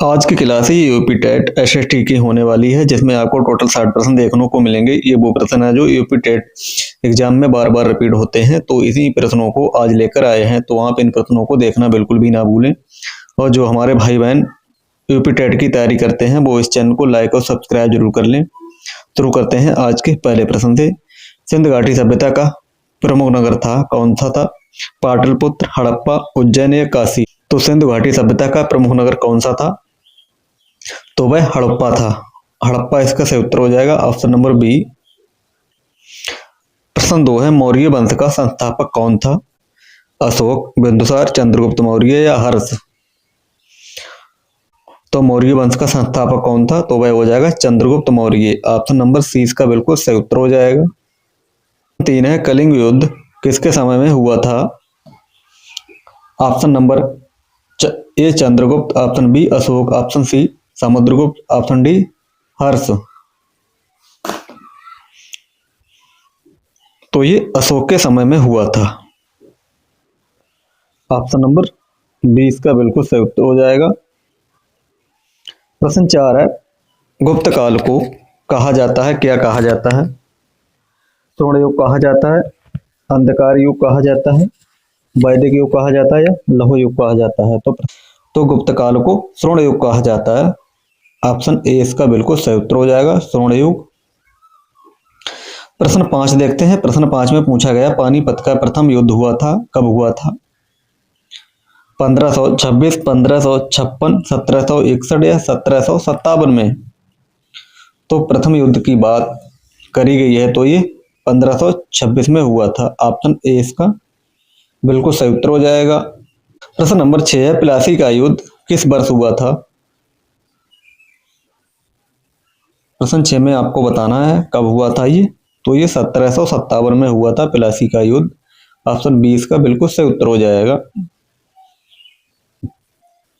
आज की क्लास ही UP TET SST की होने वाली है, जिसमें आपको टोटल 60 प्रश्न देखने को मिलेंगे। ये वो प्रश्न है जो यूपी टेट एग्जाम में बार बार रिपीट होते हैं, तो इसी प्रश्नों को आज लेकर आए हैं। तो आप इन प्रश्नों को देखना बिल्कुल भी ना भूलें। और जो हमारे भाई बहन यूपी टेट की तैयारी करते हैं वो इस चैनल को लाइक और सब्सक्राइब जरूर कर लें। शुरू करते हैं आज के पहले प्रश्न से। सिंध घाटी सभ्यता का प्रमुख नगर था कौन सा था? पाटलिपुत्र, हड़प्पा, उज्जैन या काशी? तो सिंधु घाटी सभ्यता का प्रमुख नगर कौन सा था? तो वह हड़प्पा था। हड़प्पा इसका सही उत्तर हो जाएगा ऑप्शन नंबर बी। प्रश्न 2 है, मौर्य वंश का संस्थापक कौन था? अशोक, बिंदुसार, चंद्रगुप्त मौर्य या हर्ष? तो मौर्य वंश का संस्थापक कौन था? तो वह हो जाएगा Chandragupta Maurya. Option number C इसका बिल्कुल सही उत्तर हो जाएगा। 3 है, कलिंग युद्ध किसके समय में हुआ था? Option number A Chandragupta, option B Ashoka, option C Samudragupta, option D Harsha. तो ये अशोक के समय में हुआ था। ऑप्शन नंबर बी इसका बिल्कुल सही उत्तर हो जाएगा। प्रश्न 4 है, गुप्त काल को कहा जाता है, क्या कहा जाता है? स्वर्ण युग कहा जाता है, अंधकार युग कहा जाता है, वैदिक युग कहा जाता है या लौह युग कहा जाता है? तो गुप्त काल को स्वर्ण युग कहा जाता है। ऑप्शन ए इसका बिल्कुल सही उत्तर हो जाएगा, स्वर्ण युग। प्रश्न 5 देखते हैं। प्रश्न 5 में पूछा गया, पानीपत का प्रथम युद्ध हुआ था, कब हुआ था? 1526, 1556, 1761 या 1757 में? तो प्रथम युद्ध की बात करी गई है, तो ये 1526 में हुआ था। ऑप्शन ए इसका बिल्कुल सही उत्तर हो जाएगा। प्रश्न नंबर 6 है, प्लासी का युद्ध किस वर्ष हुआ था? प्रश्न 6 में आपको बताना है कब हुआ था ये। तो ये 1757 में हुआ था प्लासी का युद्ध। ऑप्शन बी इसका बिल्कुल सही उत्तर हो जाएगा।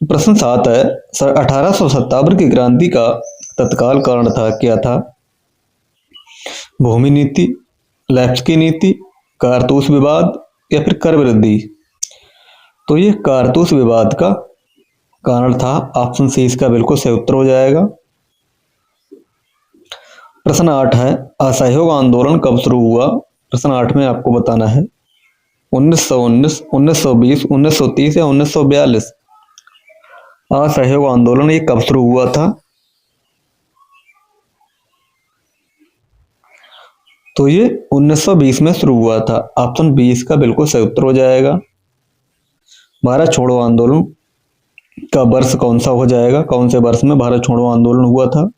प्रश्न 7 है, 1857 की क्रांति का तत्काल कारण था, क्या था? भूमि नीति, लेफ्सकी नीति, कारतूस विवाद या फिर कर वृद्धि? तो ये कारतूस विवाद का कारण था। ऑप्शन सी इसका बिल्कुल सही उत्तर हो जाएगा। प्रश्न 8 है, असहयोग आंदोलन कब शुरू हुआ? प्रश्न 8 में आपको बताना है 1919, 1920, 1930 या 1942? असहयोग आंदोलन ये कब शुरू हुआ था? तो ये 1920 में शुरू हुआ था। ऑप्शन बी इसका बिल्कुल सही उत्तर हो जाएगा। भारत छोड़ो आंदोलन का वर्ष कौन सा हो जाएगा? कौन से वर्ष में भारत छोड़ो आंदोलन हुआ था?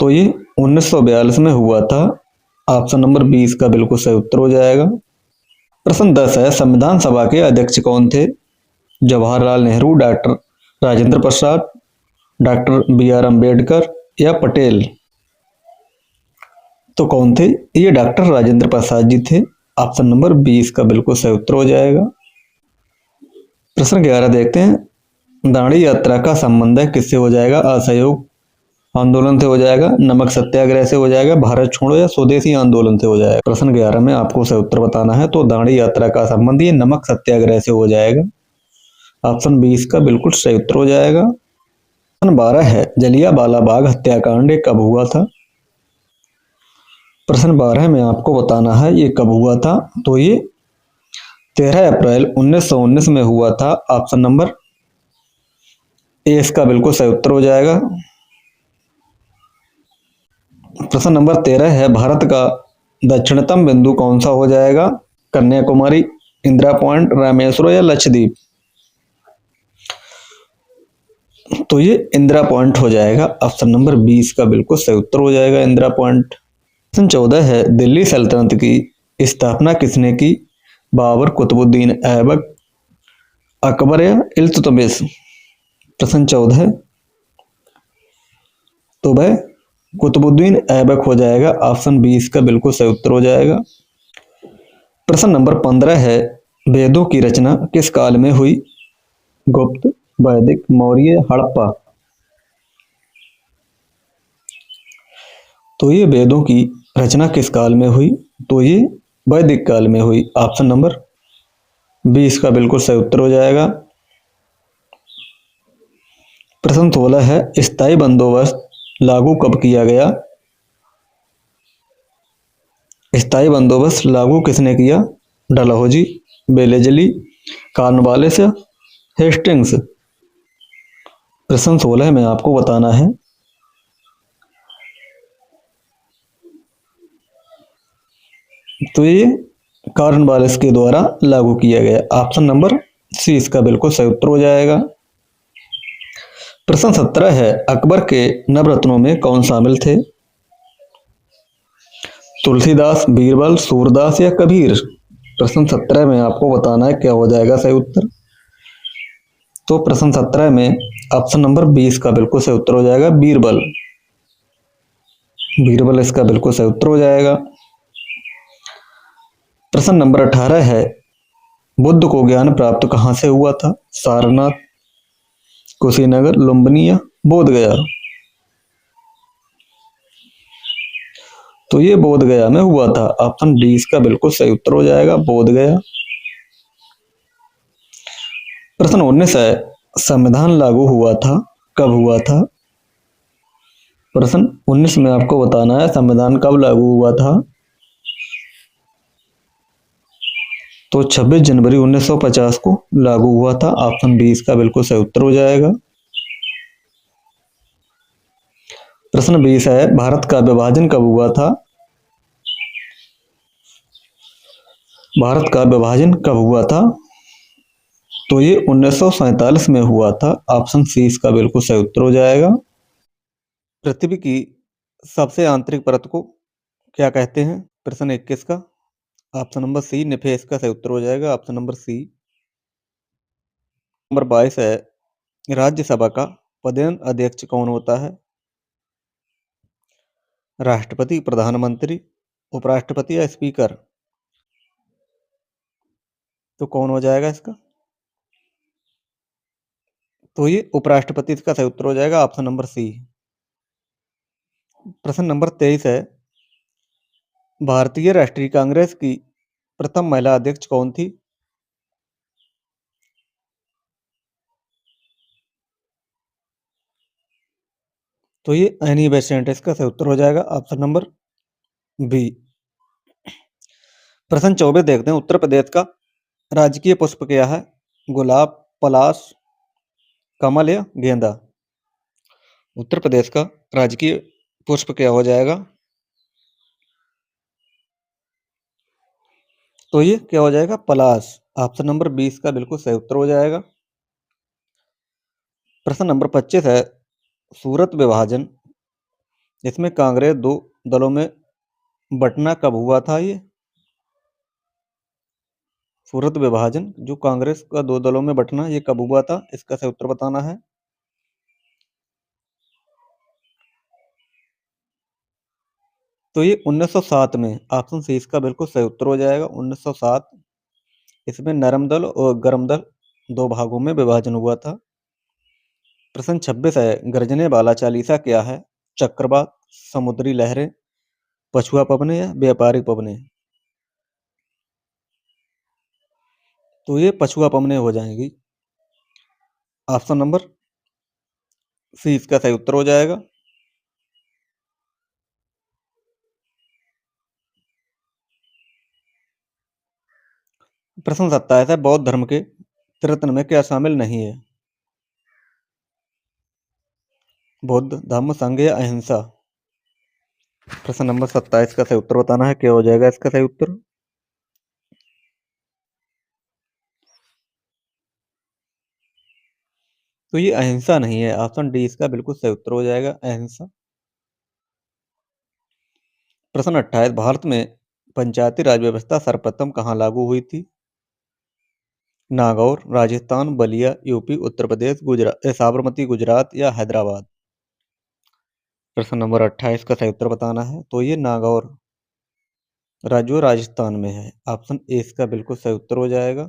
तो ये 1942 में हुआ था। ऑप्शन नंबर बी इसका बिल्कुल सही उत्तर हो जाएगा। प्रश्न 10 है, संविधान सभा के अध्यक्ष कौन थे? Jawaharlal Nehru, doctor Rajendra Prasad, doctor B R. Ambedkar या पटेल? तो कौन थे? ये डॉक्टर राजेंद्र प्रसाद जी थे। ऑप्शन नंबर बी इसका बिल्कुल सही उत्तर हो जाएगा। प्रश्न 11 देखते हैं, दांडी यात्रा का संबंध है किससे हो जाएगा? असहयोग आंदोलन से हो जाएगा, नमक सत्याग्रह से हो जाएगा, भारत छोड़ो या स्वदेशी आंदोलन से हो जाएगा? प्रश्न 11 में आपको सही उत्तर बताना है। तो दांडी यात्रा का संबंध ये नमक सत्याग्रह से हो जाएगा। ऑप्शन बी इसका बिल्कुल सही उत्तर हो जाएगा। प्रश्न 12 है, जलियांवाला बाग हत्याकांड कब हुआ था? प्रश्न 12 में आपको बताना है ये कब हुआ था। तो ये 13 अप्रैल 1919 में हुआ था। ऑप्शन नंबर ए इसका बिल्कुल सही उत्तर हो जाएगा। प्रश्न नंबर 13 है, भारत का दक्षिणतम बिंदु कौन सा हो जाएगा? कन्याकुमारी, इंदिरा पॉइंट, रामेश्वरम या लक्षद्वीप? तो ये इंदिरा पॉइंट हो जाएगा। ऑप्शन नंबर 20 का बिल्कुल सही उत्तर हो जाएगा, इंदिरा पॉइंट। प्रश्न 14 है, दिल्ली सल्तनत की स्थापना किसने की? बाबर, कुतुबुद्दीन ऐबक, अकबर या इल्तुतमिश? प्रश्न 14 है, तो वह कुतुबुद्दीन ऐबक हो जाएगा। ऑप्शन बी इसका बिल्कुल सही उत्तर हो जाएगा। प्रश्न नंबर 15 है, वेदों की रचना किस काल में हुई? गुप्त, वैदिक, मौर्य, हड़प्पा? तो ये वेदों की रचना किस काल में हुई? तो ये वैदिक काल में हुई। ऑप्शन नंबर बी इसका बिल्कुल सही उत्तर हो जाएगा। प्रश्न 16 है, स्थायी बंदोबस्त लागू कब किया गया? स्थायी बंदोबस्त लागू किसने किया? डलहौजी, बेलेजली, कॉर्नवालिस या हेस्टिंग्स? प्रश्न 16 में आपको बताना है। तो ये कॉर्नवालिस के द्वारा लागू किया गया। ऑप्शन नंबर सी इसका बिल्कुल सही उत्तर हो जाएगा। प्रश्न 17 है, अकबर के नवरत्नों में कौन शामिल थे? तुलसीदास, बीरबल, सूरदास या कबीर? प्रश्न 17 में आपको बताना है क्या हो जाएगा सही उत्तर। तो प्रश्न 17 में ऑप्शन नंबर 20 का बिल्कुल सही उत्तर हो जाएगा, बीरबल। बीरबल इसका बिल्कुल सही उत्तर हो जाएगा। प्रश्न नंबर 18 है, बुद्ध को ज्ञान प्राप्त कहाँ से हुआ था? सारनाथ, कुशीनगर, लुम्बिनी या बोध गया? तो ये बोध गया में हुआ था। ऑप्शन डी इसका बिल्कुल सही उत्तर हो जाएगा, बोध गया। प्रश्न 19 है, संविधान लागू हुआ था कब हुआ था? प्रश्न 19 में आपको बताना है संविधान कब लागू हुआ था। तो 26 जनवरी 1950 को लागू हुआ था। ऑप्शन बी इसका बिल्कुल सही उत्तर हो जाएगा। प्रश्न 20 है, भारत का विभाजन कब हुआ था? भारत का विभाजन कब हुआ था? तो ये 1947 में हुआ था। ऑप्शन सी इसका बिल्कुल सही उत्तर हो जाएगा। पृथ्वी की सबसे आंतरिक परत को क्या कहते हैं? प्रश्न 21 का ऑप्शन नंबर सी निफेस का सही उत्तर हो जाएगा, ऑप्शन नंबर सी। नंबर 22 है, राज्यसभा का पदेन अध्यक्ष कौन होता है? राष्ट्रपति, प्रधानमंत्री, उपराष्ट्रपति या स्पीकर? तो कौन हो जाएगा इसका? तो ये उपराष्ट्रपति इसका सही उत्तर हो जाएगा, ऑप्शन नंबर सी। प्रश्न नंबर 23 है, भारतीय राष्ट्रीय कांग्रेस की प्रथम महिला अध्यक्ष कौन थी? तो ये एनी बेसेंट इसका सही उत्तर हो जाएगा, ऑप्शन नंबर बी। प्रश्न 24 देखते हैं, उत्तर प्रदेश का राजकीय पुष्प क्या है? गुलाब, पलाश, कमल या गेंदा? उत्तर प्रदेश का राजकीय पुष्प क्या हो जाएगा? तो ये क्या हो जाएगा? पलाश। ऑप्शन नंबर 20 का बिल्कुल सही उत्तर हो जाएगा। प्रश्न नंबर 25 है, सूरत विभाजन इसमें कांग्रेस दो दलों में बंटना कब हुआ था? ये सूरत विभाजन जो कांग्रेस का दो दलों में बंटना ये कब हुआ था? इसका सही उत्तर बताना है। तो ये 1907 में, ऑप्शन सी इसका बिल्कुल सही उत्तर हो जाएगा, 1907। इसमें नरम दल और गर्म दल दो भागों में विभाजन हुआ था। प्रश्न 26 है, गरजने वाला चालीसा क्या है? चक्रवात, समुद्री लहरें, पछुआ पवने या व्यापारिक पवने? तो ये पछुआ पवने हो जाएंगी। ऑप्शन नंबर सी इसका सही उत्तर हो जाएगा। प्रश्न 27 है, बौद्ध धर्म के त्रिरत्न में क्या शामिल नहीं है? बौद्ध धम्म संघ या अहिंसा? प्रश्न नंबर 27 का सही उत्तर बताना है, क्या हो जाएगा इसका सही उत्तर? तो ये अहिंसा नहीं है, ऑप्शन डी इसका बिल्कुल सही उत्तर हो जाएगा, अहिंसा। प्रश्न 28, भारत में पंचायती राज व्यवस्था सर्वप्रथम कहाँ लागू हुई थी? नागौर, राजस्थान, बलिया, यूपी, उत्तर प्रदेश, गुजरात, साबरमती गुजरात या हैदराबाद? प्रश्न नंबर 28 का सही उत्तर बताना है। तो ये नागौर राज्य राजस्थान में है, ऑप्शन ए इसका बिल्कुल सही उत्तर हो जाएगा।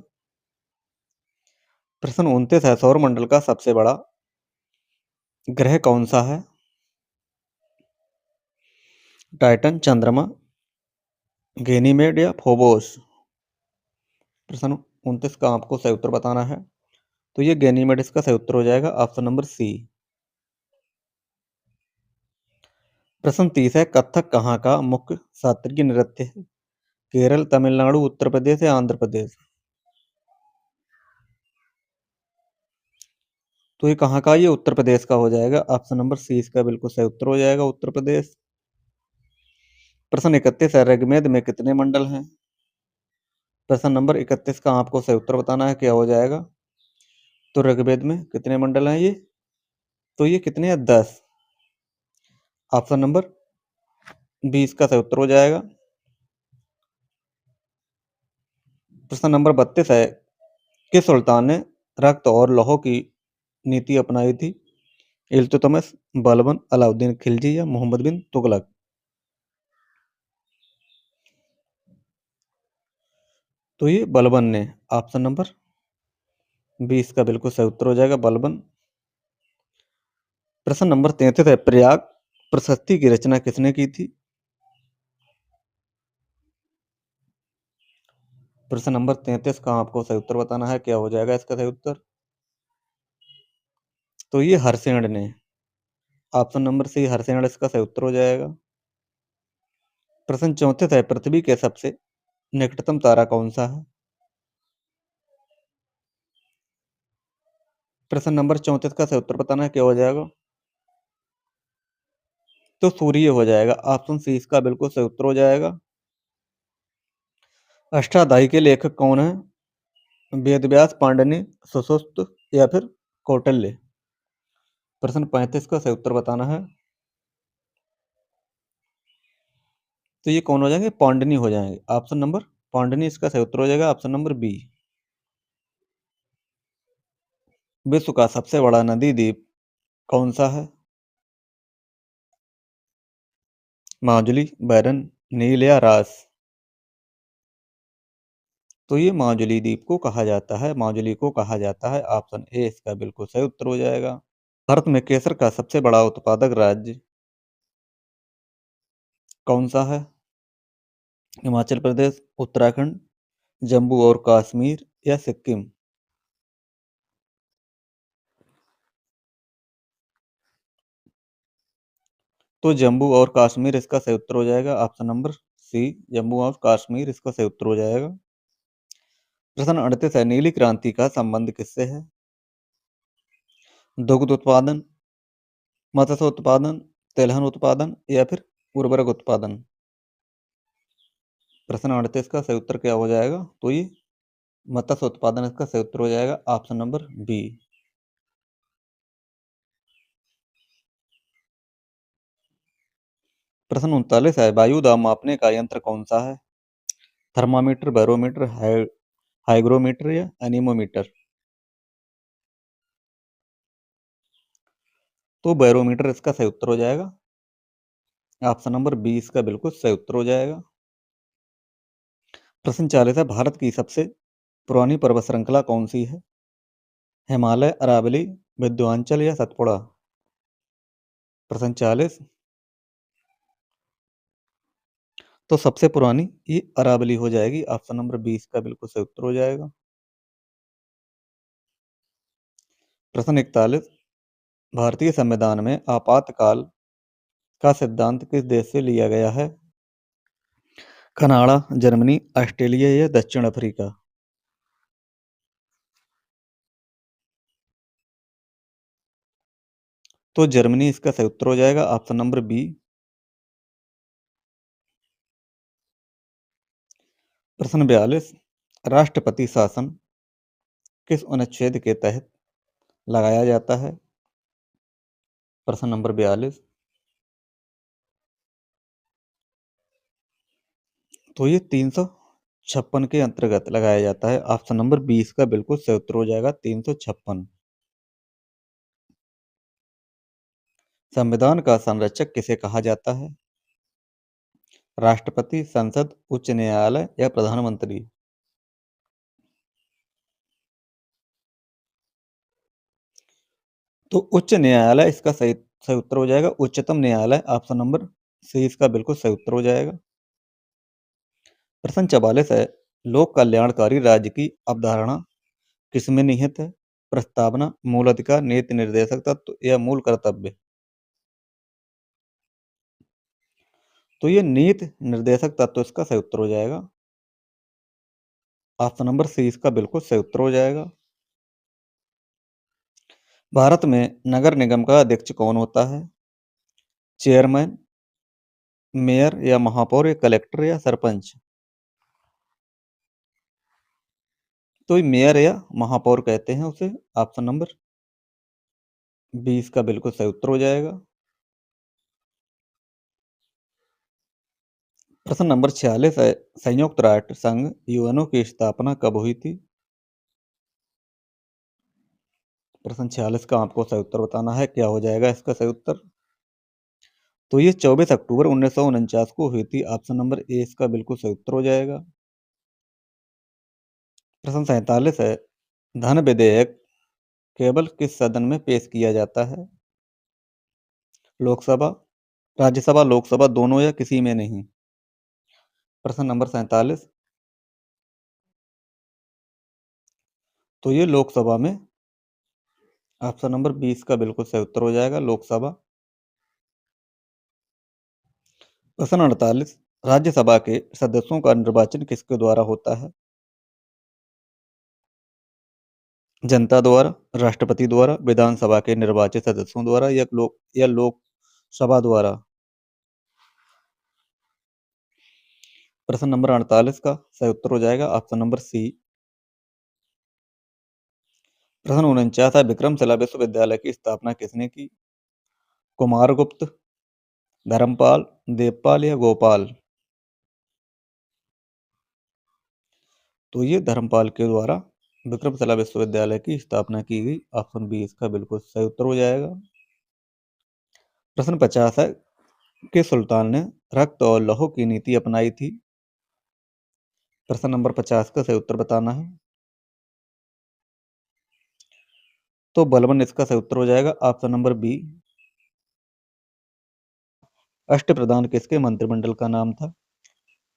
प्रश्न 29 है, सौर मंडल का सबसे बड़ा ग्रह कौन सा है? टाइटन, चंद्रमा, गैनीमेड या फोबोस? प्रश्न 29 का आपको सही उत्तर बताना है। तो ये गैनीमेड इसका सही उत्तर हो जाएगा, ऑप्शन नंबर सी। प्रश्न 30 है, कथक कहाँ का मुख्य शास्त्रीय नृत्य है? केरल, तमिलनाडु, उत्तर प्रदेश या आंध्र प्रदेश? तो ये कहाँ का, ये उत्तर प्रदेश का हो जाएगा। ऑप्शन नंबर सी इसका बिल्कुल सही उत्तर हो जाएगा, उत्तर प्रदेश। प्रश्न 31 है, ऋग्वेद में कितने मंडल हैं? प्रश्न नंबर 31 का आपको सही उत्तर बताना है, क्या हो जाएगा। तो ऋग्वेद में कितने मंडल हैं ये? तो ये कितने हैं, 10। ऑप्शन नंबर 20 का सही उत्तर हो जाएगा। प्रश्न नंबर 32 है, किस सुल्तान ने रक्त और लौह की नीति अपनाई थी? इल्तुतमिश, बलबन, अलाउद्दीन खिलजी या मोहम्मद बिन तुगलक? तो ये बलबन ने। ऑप्शन नंबर 20 का बिल्कुल सही उत्तर हो जाएगा, बलबन। प्रश्न नंबर 33 है, प्रयाग प्रशस्ति की रचना किसने की थी? प्रश्न नंबर 33 का आपको सही उत्तर बताना है, क्या हो जाएगा इसका सही उत्तर। तो ये हरसेन ने। ऑप्शन नंबर सी हरसेन इसका सही उत्तर हो जाएगा। प्रश्न 34 है, पृथ्वी के सबसे निकटतम तारा कौन सा है? प्रश्न नंबर 34 का सही उत्तर बताना है, क्या हो जाएगा। तो सूर्य हो जाएगा। ऑप्शन सी इसका बिल्कुल सही उत्तर हो जाएगा। अष्टाध्यायी के लेखक कौन है? वेदव्यास, पाणिनि, सुश्रुत या फिर कौटिल्य? प्रश्न 35 का सही उत्तर बताना है। तो ये कौन हो जाएंगे, पाणिनि हो जाएंगे। ऑप्शन नंबर पाणिनि इसका सही उत्तर हो जाएगा, ऑप्शन नंबर बी। विश्व का सबसे बड़ा नदी द्वीप कौन सा है? माजुली, बैरन, नील या रास? तो ये माजुली द्वीप को कहा जाता है, माजुली को कहा जाता है। ऑप्शन ए इसका बिल्कुल सही उत्तर हो जाएगा। भारत में केसर का सबसे बड़ा उत्पादक राज्य कौन सा है? हिमाचल प्रदेश, उत्तराखंड, जम्मू और कश्मीर या सिक्किम? तो जम्मू और कश्मीर इसका सही उत्तर हो जाएगा। ऑप्शन नंबर सी जम्मू और कश्मीर इसका सही उत्तर हो जाएगा। प्रश्न 38 है, नीली क्रांति का संबंध किससे है? दुग्ध उत्पादन, मत्स्य उत्पादन, तिलहन उत्पादन या फिर उर्वरक उत्पादन? प्रश्न 38 का सही उत्तर क्या हो जाएगा। तो ये मत्स्य उत्पादन इसका सही उत्तर हो जाएगा, ऑप्शन नंबर बी। प्रश्न 39 है, वायु दाब मापने का यंत्र कौन सा है? थर्मामीटर, बैरोमीटर, हाइग्रोमीटर या एनीमोमीटर? तो बैरोमीटर इसका सही उत्तर हो जाएगा। ऑप्शन नंबर बी इसका बिल्कुल सही उत्तर हो जाएगा। प्रश्न 40 है, भारत की सबसे पुरानी पर्वत श्रृंखला कौन सी है? हिमालय, अरावली, विंध्याचल या सतपुड़ा? प्रश्न 40। तो सबसे पुरानी ये अरावली हो जाएगी। ऑप्शन नंबर 20 का बिल्कुल सही उत्तर हो जाएगा। प्रश्न 41, भारतीय संविधान में आपातकाल का सिद्धांत किस देश से लिया गया है? कनाडा, जर्मनी, ऑस्ट्रेलिया या दक्षिण अफ्रीका? तो जर्मनी इसका सही उत्तर हो जाएगा, ऑप्शन नंबर बी। प्रश्न 42, राष्ट्रपति शासन किस अनुच्छेद के तहत लगाया जाता है? प्रश्न नंबर 42। तो ये 356 के अंतर्गत लगाया जाता है। ऑप्शन नंबर 20 का बिल्कुल सही उत्तर हो जाएगा, 356। संविधान का संरक्षक किसे कहा जाता है? राष्ट्रपति, संसद, उच्च न्यायालय या प्रधानमंत्री? तो उच्च न्यायालय इसका सही सही उत्तर हो जाएगा, उच्चतम न्यायालय। ऑप्शन नंबर सी इसका बिल्कुल सही उत्तर हो जाएगा। प्रश्न 44 है, लोक कल्याणकारी राज्य की अवधारणा किसमें निहित है? प्रस्तावना, मूल अधिकार, नीति निर्देशक तत्व या मूल कर्तव्य? तो ये नीति निर्देशक तत्व इसका सही उत्तर हो जाएगा। ऑप्शन नंबर सी इसका बिल्कुल सही उत्तर हो जाएगा। भारत में नगर निगम का अध्यक्ष कौन होता है? चेयरमैन, मेयर या महापौर या कलेक्टर या सरपंच? तो ये मेयर या महापौर कहते हैं उसे। ऑप्शन नंबर बी इसका बिल्कुल सही उत्तर हो जाएगा। प्रश्न नंबर 46 है, संयुक्त राष्ट्र संघ यूएनओ की स्थापना कब हुई थी? प्रश्न 46 का आपको सही उत्तर बताना है। क्या हो जाएगा इसका सही उत्तर? तो ये 24 अक्टूबर 1949 को हुई थी। ऑप्शन नंबर ए इसका बिल्कुल सही उत्तर हो जाएगा। प्रश्न 47 है, धन विधेयक केवल किस सदन में पेश किया जाता है? लोकसभा, राज्यसभा, लोकसभा दोनों या किसी में नहीं? प्रश्न नंबर 47, तो ये लोकसभा में। ऑप्शन नंबर 20 का बिल्कुल सही उत्तर हो जाएगा, लोकसभा। प्रश्न 48, राज्यसभा के सदस्यों का निर्वाचन किसके द्वारा होता है? जनता द्वारा, राष्ट्रपति द्वारा, विधानसभा के निर्वाचित सदस्यों द्वारा या लोकसभा द्वारा? प्रश्न नंबर 48 का सही उत्तर हो जाएगा ऑप्शन नंबर सी। प्रश्न 49 है, विक्रमशिला विश्वविद्यालय की स्थापना किसने की? कुमारगुप्त, धर्मपाल, देवपाल या गोपाल? तो ये धर्मपाल के द्वारा विक्रमशिला विश्वविद्यालय की स्थापना की गई। ऑप्शन बी इसका बिल्कुल सही उत्तर हो जाएगा। प्रश्न 50 है, किस सुल्तान ने रक्त और लौह की नीति अपनाई थी? प्रश्न नंबर 50 का सही उत्तर बताना है। तो बलबन इसका सही उत्तर हो जाएगा, ऑप्शन नंबर बी। अष्टप्रधान किसके मंत्रिमंडल का नाम था?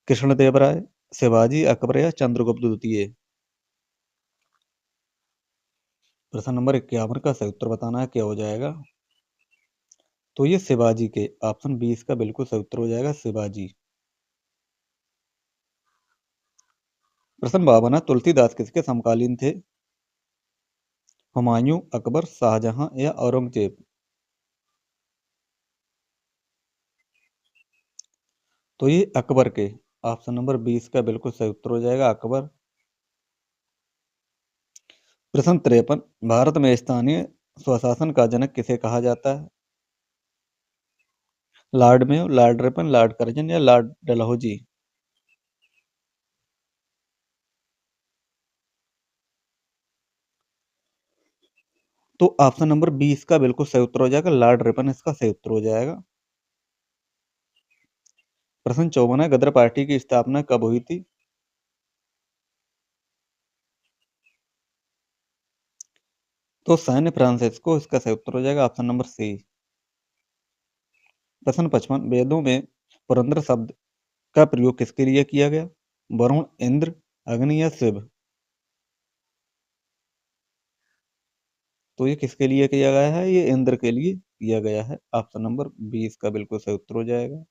कृष्णदेवराय, शिवाजी, अकबर या चंद्रगुप्त द्वितीय? प्रश्न नंबर 51 का सही उत्तर बताना है। क्या हो जाएगा? तो ये शिवाजी के। ऑप्शन बी इसका बिल्कुल सही उत्तर हो जाएगा, शिवाजी। प्रश्न 52 है, तुलसीदास किसके समकालीन थे? हुमायूं, अकबर, शाहजहां या औरंगजेब? तो ये अकबर के। ऑप्शन नंबर 20 का बिल्कुल सही उत्तर हो जाएगा, अकबर। प्रश्न 53, भारत में स्थानीय स्वशासन का जनक किसे कहा जाता है? Lord Mayo, Lord Ripon, Lord Curzon या लॉर्ड डलहौजी? तो ऑप्शन नंबर 20 का बिल्कुल सही उत्तर हो जाएगा, लॉर्ड रिपन इसका सही उत्तर हो जाएगा। प्रश्न 54 है, गदर पार्टी की स्थापना कब हुई थी? तो सैन फ्रांसिस्को इसका सही उत्तर हो जाएगा, ऑप्शन नंबर सी। प्रश्न 55, वेदों में पुरंदर शब्द का प्रयोग किसके लिए किया गया? वरुण, इंद्र, अग्नि या शिव? तो ये किसके लिए किया गया है? ये इंद्र के लिए किया गया है। ऑप्शन नंबर 20 का बिल्कुल सही उत्तर हो जाएगा।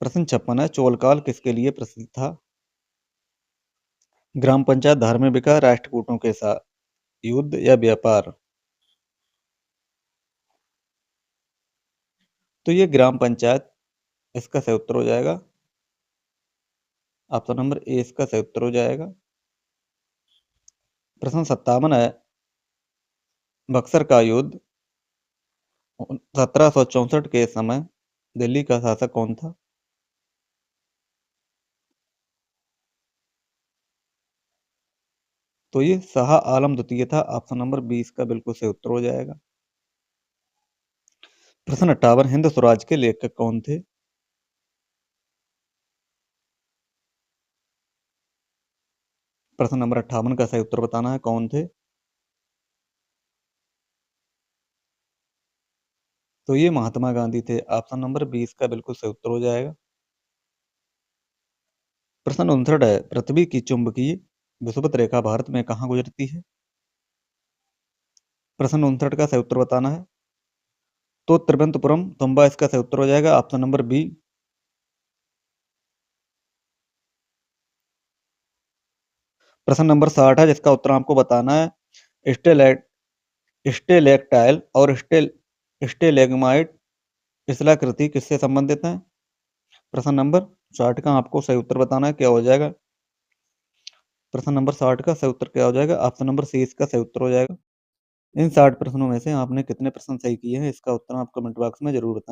प्रश्न 56 है, चोलकाल किसके लिए प्रसिद्ध था? ग्राम पंचायत, धार्मिक विकास, राष्ट्रकूटों के साथ, युद्ध या व्यापार? तो ये ग्राम पंचायत इसका सही उत्तर हो जाएगा। ऑप्शन नंबर ए इसका सही उत्तर हो जाएगा। प्रश्न 57 है, बक्सर का युद्ध 1764 के समय दिल्ली का शासक कौन था? तो ये शाह आलम द्वितीय था। ऑप्शन नंबर 20 का बिल्कुल सही उत्तर हो जाएगा। प्रश्न 58, हिंद स्वराज के लेखक कौन थे? प्रश्न नंबर 58 का सही उत्तर बताना है, कौन थे? तो ये महात्मा गांधी थे। ऑप्शन नंबर 20 का बिल्कुल सही उत्तर हो जाएगा। प्रश्न 59 है, पृथ्वी की चुंबकीय विषुवत रेखा भारत में कहाँ गुजरती है? प्रश्न 59 का सही उत्तर बताना है। तो त्रिवेंद्रपुरम तुम्बा इसका सही उत्तर हो जाएगा ऑप्शन नंबर बी। प्रश्न नंबर 60 है जिसका उत्तर आपको बताना है। स्टेलेट स्टेलेक्टाइल और स्टेलेग्माइट शिलाकृति किससे संबंधित है? प्रश्न नंबर 60 का आपको सही उत्तर बताना है, क्या हो जाएगा? प्रश्न नंबर 60 का सही उत्तर क्या हो जाएगा? ऑप्शन नंबर सी इसका सही उत्तर हो जाएगा। इन 60 प्रश्नों में से आपने कितने प्रश्न सही किए हैं, इसका उत्तर आप कमेंट बॉक्स में जरूर बताएं।